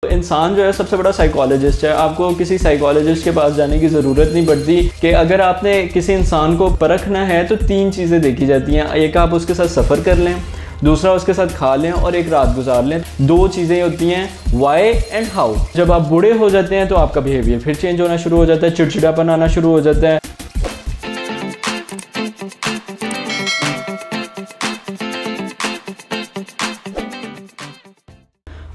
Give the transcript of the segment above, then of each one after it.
इंसान जो है सबसे बड़ा साइकोलॉजिस्ट है। आपको किसी साइकोलॉजिस्ट के पास जाने की ज़रूरत नहीं पड़ती कि अगर आपने किसी इंसान को परखना है तो तीन चीज़ें देखी जाती हैं। एक आप उसके साथ सफ़र कर लें, दूसरा उसके साथ खा लें और एक रात गुजार लें। दो चीज़ें होती हैं, वाई एंड हाउ। जब आप बूढ़े हो जाते हैं तो आपका बिहेवियर फिर चेंज होना शुरू हो जाता है, चिड़चिड़ापन आना शुरू हो जाता है।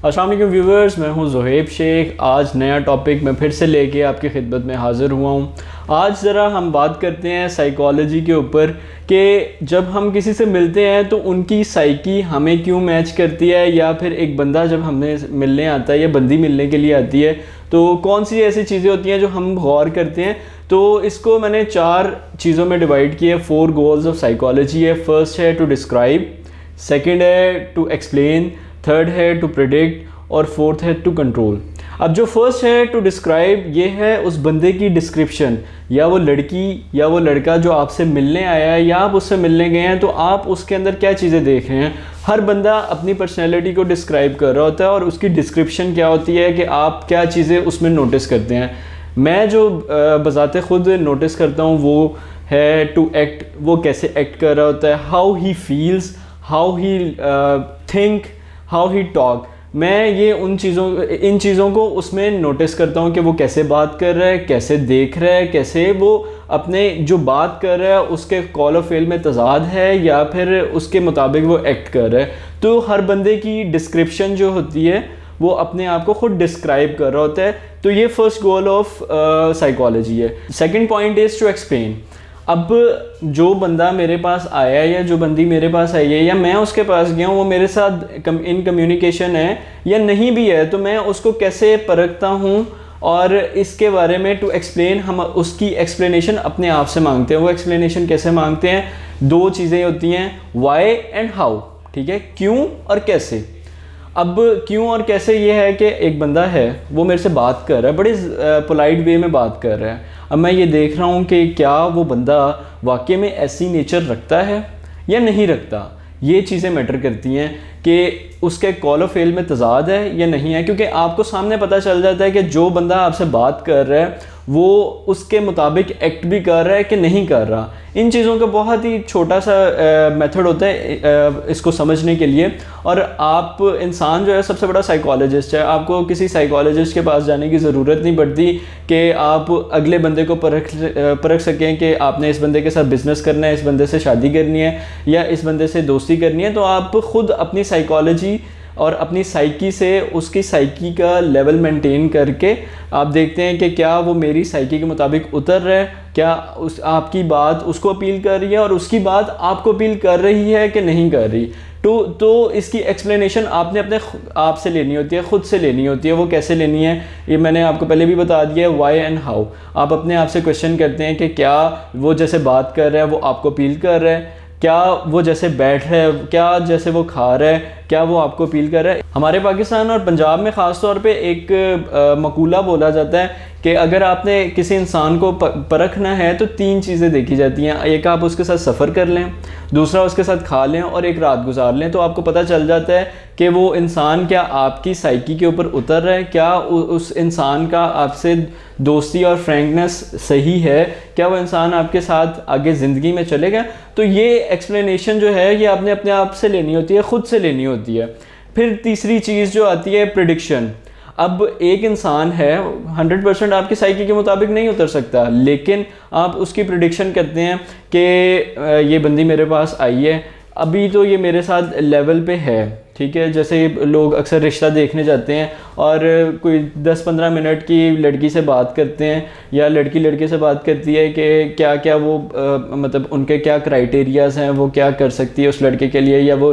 अस्सलाम वालेकुम व्यूवर्स, मैं हूं ज़ुहैब शेख। आज नया टॉपिक मैं फिर से लेके आपकी खिदमत में हाज़िर हुआ हूं। आज ज़रा हम बात करते हैं साइकोलॉजी के ऊपर कि जब हम किसी से मिलते हैं तो उनकी साइकी हमें क्यों मैच करती है, या फिर एक बंदा जब हमें मिलने आता है या बंदी मिलने के लिए आती है तो कौन सी ऐसी चीज़ें होती हैं जो हम गौर करते हैं। तो इसको मैंने 4 चीज़ों में डिवाइड किया। 4 गोल्स ऑफ साइकोलॉजी है। फर्स्ट है टू डिस्क्राइब, सेकेंड है टू एक्सप्लेन, थर्ड है टू प्रेडिक्ट और फोर्थ है टू कंट्रोल। अब जो फर्स्ट है टू डिस्क्राइब, ये है उस बंदे की डिस्क्रिप्शन, या वो लड़की या वो लड़का जो आपसे मिलने आया है या आप उससे मिलने गए हैं तो आप उसके अंदर क्या चीज़ें देख रहे हैं। हर बंदा अपनी पर्सनैलिटी को डिस्क्राइब कर रहा होता है और उसकी डिस्क्रिप्शन क्या होती है कि आप क्या चीज़ें उसमें नोटिस करते हैं। मैं जो बज़ाते ख़ुद नोटिस करता हूँ वो है टू एक्ट, वो कैसे एक्ट कर रहा होता है, how he feels, how he think, how he talk. मैं ये इन चीज़ों को उसमें नोटिस करता हूँ कि वो कैसे बात कर रहा है, कैसे देख रहा है, कैसे वो अपने जो बात कर रहा है उसके कॉल और फेल में तज़ाद है या फिर उसके मुताबिक वो एक्ट कर रहा है। तो हर बंदे की डिस्क्रिप्शन जो होती है वो अपने आप को खुद डिस्क्राइब कर रहा होता है। तो ये फर्स्ट गोल ऑफ साइकोलॉजी है। Second point is to explain. अब जो बंदा मेरे पास आया है या जो बंदी मेरे पास आई है या मैं उसके पास गया हूँ, वो मेरे साथ इन कम्युनिकेशन है या नहीं भी है, तो मैं उसको कैसे परखता हूँ और इसके बारे में टू एक्सप्लेन हम उसकी एक्सप्लेनेशन अपने आप से मांगते हैं। वो एक्सप्लेनेशन कैसे मांगते हैं? 2 चीज़ें होती हैं, वाई एंड हाउ। ठीक है, क्यों और कैसे। अब क्यों और कैसे ये है कि एक बंदा है वो मेरे से बात कर रहा है, बड़े पोलाइट वे में बात कर रहा है। अब मैं ये देख रहा हूँ कि क्या वो बंदा वाकई में ऐसी नेचर रखता है या नहीं रखता। ये चीज़ें मैटर करती हैं कि उसके कॉल और फेल में तज़ाद है या नहीं है, क्योंकि आपको सामने पता चल जाता है कि जो बंदा आपसे बात कर रहा है वो उसके मुताबिक एक्ट भी कर रहा है कि नहीं कर रहा। इन चीज़ों का बहुत ही छोटा सा मेथड होता है इसको समझने के लिए। और आप इंसान जो है सबसे बड़ा साइकोलॉजिस्ट है। आपको किसी साइकोलॉजिस्ट के पास जाने की ज़रूरत नहीं पड़ती कि आप अगले बंदे को परख सकें कि आपने इस बंदे के साथ बिज़नेस करना है, इस बंदे से शादी करनी है या इस बंदे से दोस्ती करनी है। तो आप ख़ुद अपनी साइकोलॉजी और अपनी साइकी से उसकी साइकी का लेवल मेंटेन करके आप देखते हैं कि क्या वो मेरी साइकी के मुताबिक उतर रहा है, क्या आपकी बात उसको अपील कर रही है और उसकी बात आपको अपील कर रही है कि नहीं कर रही। तो इसकी एक्सप्लेनेशन आपने अपने आप से लेनी होती है, ख़ुद से लेनी होती है। वो कैसे लेनी है ये मैंने आपको पहले भी बता दिया है, वाई एंड हाउ। आप अपने आप से क्वेश्चन करते हैं कि क्या वो जैसे बात कर रहा है वो आपको अपील कर रहा है, क्या वो जैसे बैठ रहा है, क्या जैसे वो खा रहा है, क्या वो आपको अपील कर रहा है। हमारे पाकिस्तान और पंजाब में ख़ास तौर पे एक मकूला बोला जाता है कि अगर आपने किसी इंसान को परखना है तो 3 चीज़ें देखी जाती हैं। एक आप उसके साथ सफ़र कर लें, दूसरा उसके साथ खा लें और एक रात गुजार लें। तो आपको पता चल जाता है कि वो इंसान क्या आपकी साइकी के ऊपर उतर रहा है, क्या उस इंसान का आपसे दोस्ती और फ्रैंकनेस सही है, क्या वो इंसान आपके साथ आगे ज़िंदगी में चलेगा। तो ये एक्सप्लेनेशन जो है ये आपने अपने आप से लेनी होती है, ख़ुद से लेनी होती है। फिर तीसरी चीज़ जो आती है प्रेडिक्शन। अब एक इंसान है 100% आपकी साइकी के मुताबिक नहीं उतर सकता, लेकिन आप उसकी प्रेडिक्शन करते हैं कि ये बंदी मेरे पास आई है, अभी तो ये मेरे साथ लेवल पे है। ठीक है, जैसे लोग अक्सर रिश्ता देखने जाते हैं और कोई 10-15 मिनट की लड़की से बात करते हैं या लड़की लड़के से बात करती है कि क्या क्या वो मतलब उनके क्या क्राइटेरियाज़ हैं, वो क्या कर सकती है उस लड़के के लिए, या वो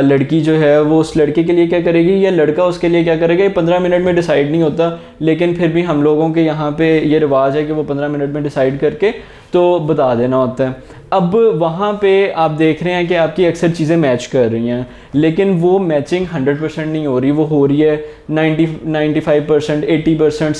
लड़की जो है वो उस लड़के के लिए क्या करेगी या लड़का उसके लिए क्या करेगा। ये 15 मिनट में डिसाइड नहीं होता, लेकिन फिर भी हम लोगों के यहाँ पे ये रिवाज है कि वो 15 मिनट में डिसाइड करके तो बता देना होता है। अब वहाँ पे आप देख रहे हैं कि आपकी अक्सर चीज़ें मैच कर रही हैं, लेकिन वो मैचिंग 100% नहीं हो रही, वो हो रही है 95%, 80%,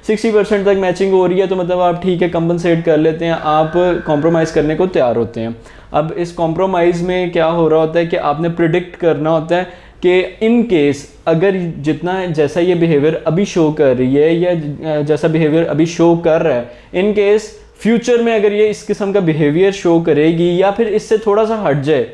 60% तक मैचिंग हो रही है। तो मतलब आप ठीक है कंपनसेट कर लेते हैं, आप कॉम्प्रोमाइज़ करने को तैयार होते हैं। अब इस कॉम्प्रोमाइज़ में क्या हो रहा होता है कि आपने प्रिडिक्ट करना होता है कि इन केस अगर जितना जैसा ये बिहेवियर अभी शो कर रही है या जैसा बिहेवियर अभी शो कर रहा है, इन केस फ्यूचर में अगर ये इस किस्म का बिहेवियर शो करेगी या फिर इससे थोड़ा सा हट जाए,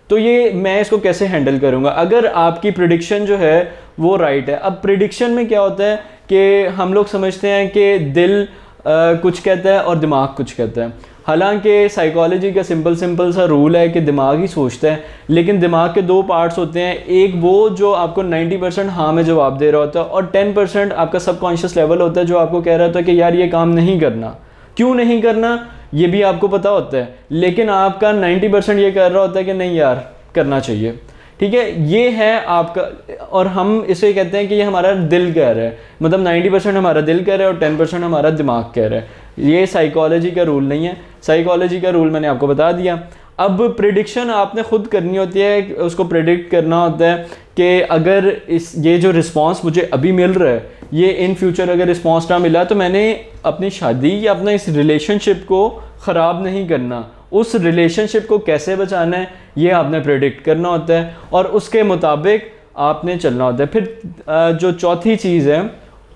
तो ये मैं इसको कैसे हैंडल करूँगा। अगर आपकी प्रिडिक्शन जो है वो राइट है। अब प्रिडिक्शन में क्या होता है कि हम लोग समझते हैं कि दिल कुछ कहता है और दिमाग कुछ कहता है। हालांकि साइकोलॉजी का सिंपल सा रूल है कि दिमाग ही सोचता है, लेकिन दिमाग के दो पार्ट्स होते हैं। एक वो जो आपको 90% हाँ में जवाब दे रहा होता है, और 10% आपका सबकॉन्शियस लेवल होता है जो आपको कह रहा होता है कि यार ये काम नहीं करना। क्यों नहीं करना ये भी आपको पता होता है, लेकिन आपका 90% ये कर रहा होता है कि नहीं यार करना चाहिए। ठीक है, ये है आपका, और हम इसे कहते हैं कि ये हमारा दिल कह रहा है। मतलब 90% हमारा दिल कह रहा है और 10% हमारा दिमाग कह रहा है। ये साइकोलॉजी का रूल नहीं है। साइकोलॉजी का रूल मैंने आपको बता दिया। अब प्रिडिक्शन आपने खुद करनी होती है, उसको प्रिडिक्ट करना होता है कि अगर ये जो रिस्पांस मुझे अभी मिल रहा है, ये इन फ्यूचर अगर रिस्पांस ना मिला तो मैंने अपनी शादी या अपना इस रिलेशनशिप को ख़राब नहीं करना। उस रिलेशनशिप को कैसे बचाना है ये आपने प्रेडिक्ट करना होता है और उसके मुताबिक आपने चलना होता है। फिर जो चौथी चीज़ है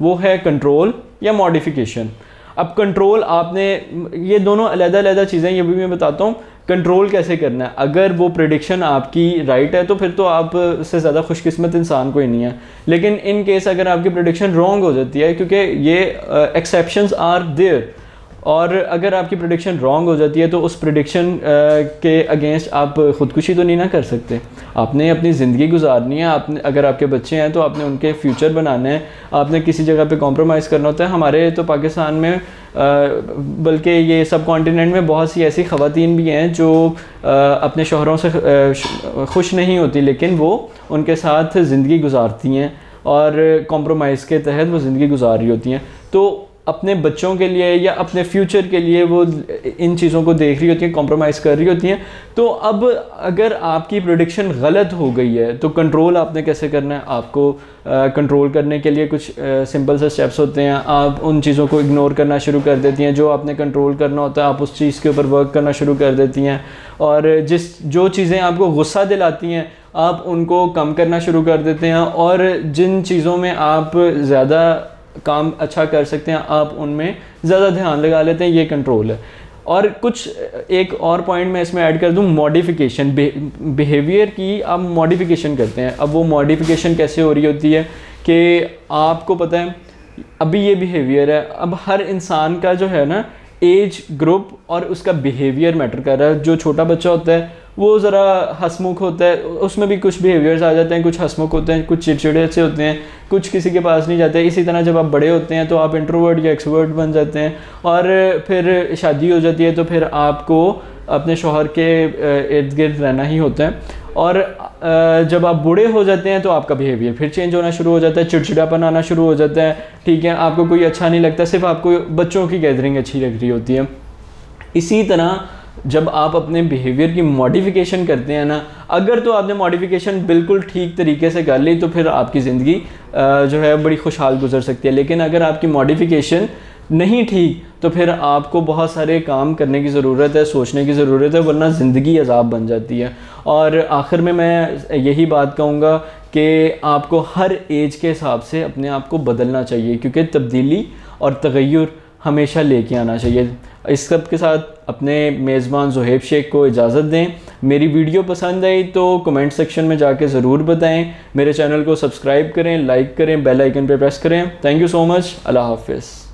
वो है कंट्रोल या मॉडिफिकेशन। अब कंट्रोल आपने, ये दोनों अलग-अलग चीज़ें, ये भी मैं बताता हूँ कंट्रोल कैसे करना है। अगर वो प्रेडिक्शन आपकी राइट है तो फिर तो आप से ज़्यादा खुशकिस्मत इंसान कोई नहीं है। लेकिन इन केस अगर आपकी प्रेडिक्शन रॉन्ग हो जाती है, क्योंकि ये एक्सेप्शंस आर देयर, और अगर आपकी प्रेडिक्शन रॉन्ग हो जाती है तो उस प्रेडिक्शन के अगेंस्ट आप ख़ुदकुशी तो नहीं ना कर सकते। आपने अपनी ज़िंदगी गुजारनी है। आपने, अगर आपके बच्चे हैं तो आपने उनके फ्यूचर बनाने हैं। आपने किसी जगह पे कॉम्प्रोमाइज़ करना होता है। हमारे तो पाकिस्तान में बल्कि ये सब कॉन्टिनेंट में बहुत सी ऐसी ख़वातीन भी हैं जो अपने शौहरों से खुश नहीं होती, लेकिन वो उनके साथ ज़िंदगी गुजारती हैं और कॉम्प्रोमाइज़ के तहत वो ज़िंदगी गुजार रही होती हैं। तो अपने बच्चों के लिए या अपने फ्यूचर के लिए वो इन चीज़ों को देख रही होती हैं, कॉम्प्रोमाइज़ कर रही होती हैं। तो अब अगर आपकी प्रेडिक्शन गलत हो गई है तो कंट्रोल आपने कैसे करना है। आपको कंट्रोल करने के लिए कुछ सिंपल से स्टेप्स होते हैं। आप उन चीज़ों को इग्नोर करना शुरू कर देती हैं जो आपने कंट्रोल करना होता है। आप उस चीज़ के ऊपर वर्क करना शुरू कर देती हैं, और जो चीज़ें आपको गुस्सा दिलाती हैं आप उनको कम करना शुरू कर देते हैं, और जिन चीज़ों में आप ज़्यादा काम अच्छा कर सकते हैं आप उनमें ज़्यादा ध्यान लगा लेते हैं। ये कंट्रोल है। और कुछ एक और पॉइंट मैं इसमें ऐड कर दूं, मॉडिफिकेशन। बिहेवियर की आप मॉडिफिकेशन करते हैं। अब वो मॉडिफिकेशन कैसे हो रही होती है कि आपको पता है अभी ये बिहेवियर है। अब हर इंसान का जो है ना एज ग्रुप और उसका बिहेवियर मैटर कर रहा है। जो छोटा बच्चा होता है वो ज़रा हंसमुख होता है, उसमें भी कुछ बिहेवियर्स आ जाते हैं। कुछ हंसमुख होते हैं, कुछ चिड़चिड़े से होते हैं, कुछ किसी के पास नहीं जाते। इसी तरह जब आप बड़े होते हैं तो आप इंट्रोवर्ट या एक्सट्रोवर्ट बन जाते हैं, और फिर शादी हो जाती है तो फिर आपको अपने शौहर के इर्द गिर्द रहना ही होता है। और जब आप बूढ़े हो जाते हैं तो आपका बिहेवियर फिर चेंज होना शुरू हो जाता है, चिड़चिड़ापन आना शुरू हो जाता है। ठीक है, आपको कोई अच्छा नहीं लगता, सिर्फ आपको बच्चों की गैदरिंग अच्छी लग रही होती है। इसी तरह जब आप अपने बिहेवियर की मॉडिफिकेशन करते हैं ना, अगर तो आपने मॉडिफिकेशन बिल्कुल ठीक तरीके से कर ली तो फिर आपकी ज़िंदगी जो है बड़ी खुशहाल गुजर सकती है। लेकिन अगर आपकी मॉडिफिकेशन नहीं ठीक तो फिर आपको बहुत सारे काम करने की ज़रूरत है, सोचने की ज़रूरत है, वरना ज़िंदगी अजाब बन जाती है। और आखिर में मैं यही बात कहूँगा कि आपको हर एज के हिसाब से अपने आप को बदलना चाहिए, क्योंकि तब्दीली और तगय्युर हमेशा लेके आना चाहिए। इस सब के साथ अपने मेज़बान ज़ुहैब शेख को इजाज़त दें। मेरी वीडियो पसंद आई तो कमेंट सेक्शन में जाके ज़रूर बताएं। मेरे चैनल को सब्सक्राइब करें, लाइक करें, बेल आइकन पे प्रेस करें। Thank you so much. अल्लाह हाफ़िज़।